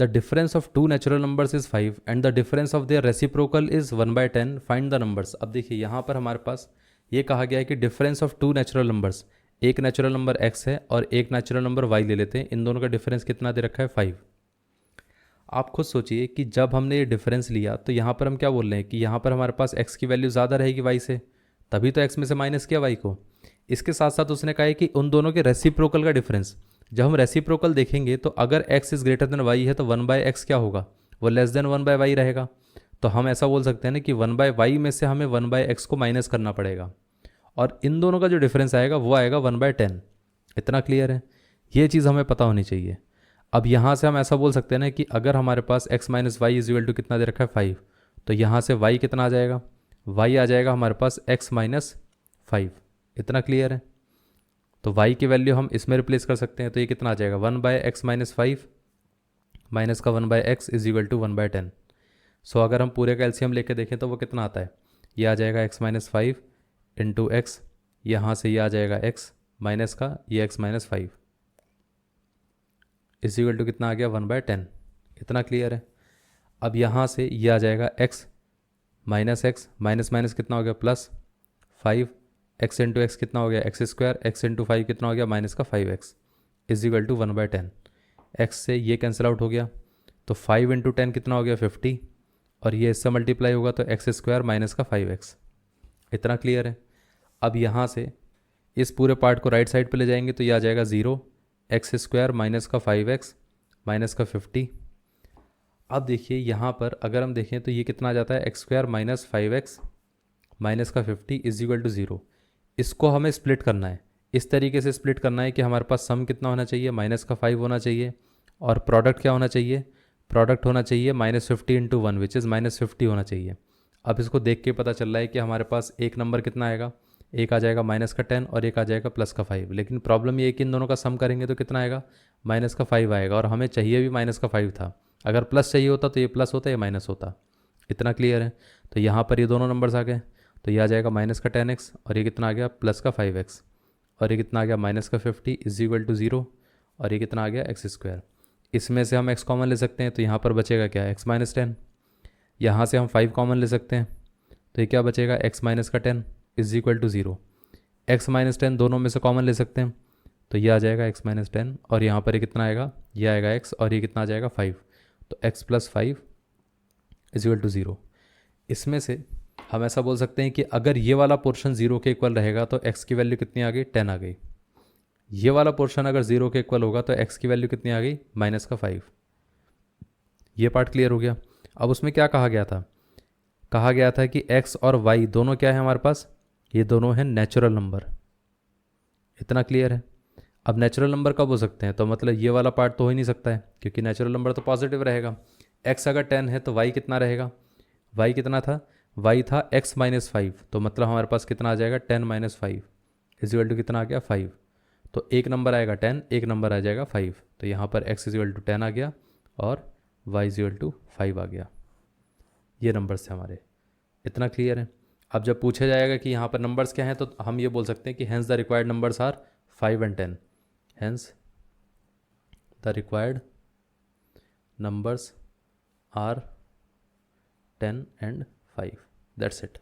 The difference of two natural numbers is 5 and the difference of their reciprocal is 1/10, find the numbers. अब देखिए यहाँ पर हमारे पास ये कहा गया है कि difference of two natural numbers, एक नेचुरल नंबर x है और एक नेचुरल नंबर y ले लेते हैं, इन दोनों का डिफरेंस कितना दे रखा है 5। आप खुद सोचिए कि जब हमने ये डिफरेंस लिया तो यहाँ पर हम क्या बोल रहे हैं कि यहाँ पर हमारे पास x की वैल्यू ज़्यादा रहेगी y से, तभी तो x में से माइनस किया y को। इसके साथ साथ उसने कहा है कि उन दोनों के रेसिप्रोकल का डिफरेंस, जब हम रेसिप्रोकल देखेंगे तो अगर x is greater than y है तो 1/x क्या होगा, वो लेस देन 1/y रहेगा। तो हम ऐसा बोल सकते हैं ना कि 1/y में से हमें 1/x को माइनस करना पड़ेगा और इन दोनों का जो डिफरेंस आएगा वो आएगा 1/10। इतना क्लियर है, ये चीज़ हमें पता होनी चाहिए। अब यहाँ से हम ऐसा बोल सकते हैं ना कि अगर हमारे पास x minus y is equal to कितना दे रखा है 5, तो यहाँ से y कितना आ जाएगा, y आ जाएगा हमारे पास x माइनस 5। इतना क्लियर है, तो y की वैल्यू हम इसमें रिप्लेस कर सकते हैं, तो ये कितना आ जाएगा 1/x माइनस 5 माइनस का 1/x इज इक्वल टू 1/10। सो अगर हम पूरे का एलसीएम लेके देखें तो वो कितना आता है, ये आ जाएगा x माइनस 5 इंटू एक्स, यहाँ से ये आ जाएगा x माइनस का ये x minus 5 is equal to कितना आ गया 1/10। इतना क्लियर है। अब यहाँ से ये आ जाएगा x minus x minus minus कितना हो गया प्लस 5, x इंटू एक्स कितना हो गया एक्स स्क्वायर, एक्स इंटू 5 कितना हो गया माइनस का 5x is equal to 1/10। x से ये कैंसिल आउट हो गया, तो 5 इंटू 10 कितना हो गया 50 और ये इससे मल्टीप्लाई होगा तो एक्स स्क्वायर माइनस का 5x। इतना क्लियर है। अब यहाँ से इस पूरे पार्ट को राइट साइड पे ले जाएंगे तो ये आ जाएगा 0, एक्स स्क्वायर माइनस का 5x माइनस का 50। अब देखिए यहाँ पर अगर हम देखें तो ये कितना आ जाता है x square minus 5x minus का 50 इज इक्वल टू 0। इसको हमें स्प्लिट करना है, इस तरीके से स्प्लिट करना है कि हमारे पास सम कितना होना चाहिए माइनस का 5 होना चाहिए और प्रोडक्ट क्या होना चाहिए, प्रोडक्ट होना चाहिए -50 इंटू 1 विच इज़ -50 होना चाहिए। अब इसको देख के पता चल रहा है कि हमारे पास एक नंबर कितना आएगा, एक आ जाएगा माइनस का 10 और एक आ जाएगा प्लस का 5, लेकिन प्रॉब्लम ये है कि इन दोनों का सम करेंगे तो कितना आएगा माइनस का 5 आएगा और हमें चाहिए भी माइनस का 5 था। अगर प्लस चाहिए होता तो ये प्लस होता, ये माइनस होता। इतना क्लियर है। तो यहाँ पर ये दोनों नंबर्स आ गए, तो ये आ जाएगा माइनस का 10x और ये कितना आ गया प्लस का 5x और ये कितना आ गया माइनस का 50 इज इक्वल टू 0 और ये कितना आ गया एक्स स्क्वायर। इसमें से हम x कॉमन ले सकते हैं तो यहाँ पर बचेगा क्या x माइनस 10, यहाँ से हम 5 कॉमन ले सकते हैं तो ये क्या बचेगा x माइनस का 10 is equal to 0। x minus 10 दोनों में से कॉमन ले सकते हैं तो ये आ जाएगा x माइनस 10 और यहाँ पर ये कितना आएगा, ये आएगा x और ये कितना आ जाएगा 5, तो x plus 5 is equal to 0। इसमें से हम ऐसा बोल सकते हैं कि अगर ये वाला पोर्शन 0 के इक्वल रहेगा तो x की वैल्यू कितनी आ गई 10 आ गई, ये वाला पोर्शन अगर 0 के इक्वल होगा तो x की वैल्यू कितनी आ गई माइनस का 5। ये पार्ट क्लियर हो गया। अब उसमें क्या कहा गया था, कहा गया था कि x और y दोनों क्या है हमारे पास, ये दोनों हैं नेचुरल नंबर। इतना क्लियर है। अब नेचुरल नंबर कब हो सकते हैं, तो मतलब ये वाला पार्ट तो हो ही नहीं सकता है क्योंकि नेचुरल नंबर तो पॉजिटिव रहेगा। x अगर 10 है तो y कितना रहेगा, y कितना था, y था x माइनस 5, तो मतलब हमारे पास कितना आ जाएगा 10 माइनस 5 इज इक्वल टू कितना आ गया 5। तो एक नंबर आएगा 10, एक नंबर आ जाएगा 5, तो यहाँ पर x इज इक्वल टू 10 आ गया और y इज इक्वल टू 5 आ गया। ये नंबर्स थे हमारे। इतना क्लियर है। अब जब पूछा जाएगा कि यहाँ पर नंबर्स क्या हैं तो हम ये बोल सकते हैं कि hence the required numbers are 5 and 10, hence the required numbers are 10 and 5। That's it.